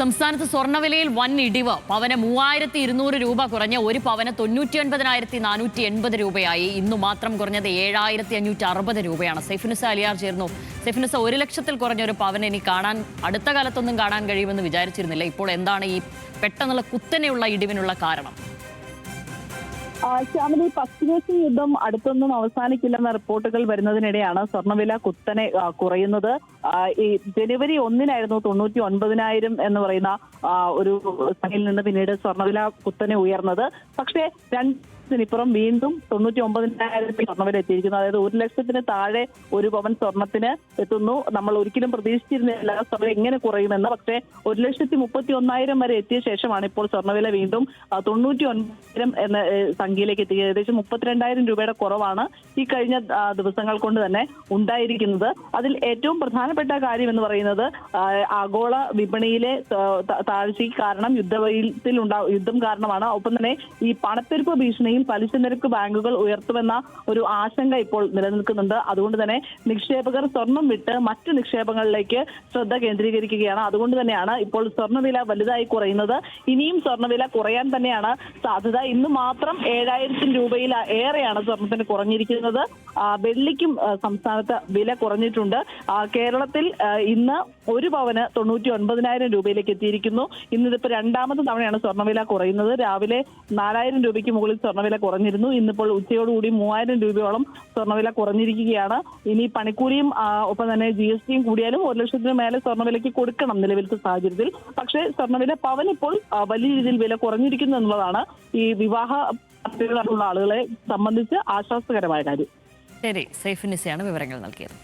സംസ്ഥാനത്ത് സ്വർണ്ണവിലയിൽ വൻ ഇടിവ്. പവന് 3200 രൂപ കുറഞ്ഞ് ഒരു പവന് 99,480 രൂപയായി. ഇന്നു മാത്രം കുറഞ്ഞത് 7560 രൂപയാണ്. സൈഫുനിസ അലിയാർ ചേർന്നു. സൈഫുനിസ, 1 ലക്ഷത്തിൽ കുറഞ്ഞ ഒരു പവൻ ഇനി അടുത്ത കാലത്തൊന്നും കാണാൻ കഴിയുമെന്ന് വിചാരിച്ചിരുന്നില്ല. ഇപ്പോൾ എന്താണ് ഈ പെട്ടെന്നുള്ള കുത്തനെയുള്ള ഇടിവിനുള്ള കാരണം? ശ്യാമിലി, പശ്ചിമേഷ്യൻ യുദ്ധം അടുത്തൊന്നും അവസാനിക്കില്ലെന്ന റിപ്പോർട്ടുകൾ വരുന്നതിനിടെയാണ് സ്വർണ്ണവില കുത്തനെ കുറയുന്നത്. ഈ ജനുവരി 1-നായിരുന്നു 99,000 എന്ന് പറയുന്ന ഒരു സംഖ്യയിൽ നിന്ന് പിന്നീട് സ്വർണ്ണവില കുത്തനെ ഉയർന്നത്. പക്ഷേ ിനിപ്പുറം വീണ്ടും 99,000 സ്വർണ്ണവില എത്തിയിരിക്കുന്നു. അതായത് 1 ലക്ഷത്തിന് താഴെ ഒരു പവൻ സ്വർണത്തിന് എത്തുന്നു. നമ്മൾ ഒരിക്കലും പ്രതീക്ഷിച്ചിരുന്നില്ല സ്വർണ്ണം എങ്ങനെ കുറയുമെന്ന്. പക്ഷേ 1,31,000 വരെ എത്തിയ ശേഷമാണ് ഇപ്പോൾ സ്വർണ്ണവില വീണ്ടും 99,000 എന്ന സംഖ്യയിലേക്ക് എത്തിയത്. ഏകദേശം 32,000 രൂപയുടെ കുറവാണ് ഈ കഴിഞ്ഞ ദിവസങ്ങൾ കൊണ്ട് തന്നെ ഉണ്ടായിരിക്കുന്നത്. അതിൽ ഏറ്റവും പ്രധാനപ്പെട്ട കാര്യം എന്ന് പറയുന്നത് ആഗോള വിപണിയിലെ താഴ്ചയ്ക്ക് കാരണം യുദ്ധം കാരണമാണ്. ഒപ്പം തന്നെ ഈ പണപ്പെരുപ്പ് ഭീഷണിയിൽ പലിശ നിരക്ക് ബാങ്കുകൾ ഉയർത്തുമെന്ന ഒരു ആശങ്ക ഇപ്പോൾ നിലനിൽക്കുന്നുണ്ട്. അതുകൊണ്ട് തന്നെ നിക്ഷേപകർ സ്വർണം വിട്ട് മറ്റു നിക്ഷേപങ്ങളിലേക്ക് ശ്രദ്ധ കേന്ദ്രീകരിക്കുകയാണ്. അതുകൊണ്ട് തന്നെയാണ് ഇപ്പോൾ സ്വർണ്ണവില വലുതായി കുറയുന്നത്. ഇനിയും സ്വർണ്ണവില കുറയാൻ തന്നെയാണ് സാധ്യത. ഇന്ന് മാത്രം 7,000 രൂപയിൽ ഏറെയാണ് സ്വർണത്തിന് കുറഞ്ഞിരിക്കുന്നത്. വെള്ളിക്കും സംസ്ഥാനത്ത് വില കുറഞ്ഞിട്ടുണ്ട്. കേരളത്തിൽ ഇന്ന് ഒരു പവന് 99,000 രൂപയിലേക്ക് എത്തിയിരിക്കുന്നു. ഇന്നിതിപ്പോൾ രണ്ടാമത്തെ തവണയാണ് സ്വർണ്ണവില കുറയുന്നത്. രാവിലെ 4,000 രൂപയ്ക്ക് മുകളിൽ സ്വർണ്ണവില കുറഞ്ഞിരുന്നു. ഇന്നിപ്പോൾ ഉച്ചയോടുകൂടി 3,000 രൂപയോളം സ്വർണ്ണവില കുറഞ്ഞിരിക്കുകയാണ്. ഇനി പണിക്കൂലിയും ഒപ്പം തന്നെ GSTയും കൂടിയാലും 1 ലക്ഷത്തിന് മേലെ സ്വർണ്ണവിലയ്ക്ക് കൊടുക്കണം നിലവിലത്തെ സാഹചര്യത്തിൽ. പക്ഷേ സ്വർണ്ണവില പവനിപ്പോൾ വലിയ രീതിയിൽ വില കുറഞ്ഞിരിക്കുന്നു എന്നുള്ളതാണ് ഈ വിവാഹ പദ്ധതികളുള്ള ആളുകളെ സംബന്ധിച്ച് ആശ്വാസകരമായ കാര്യം. ശരി, സൈഫുനിസയാണ് വിവരങ്ങൾ നൽകിയത്.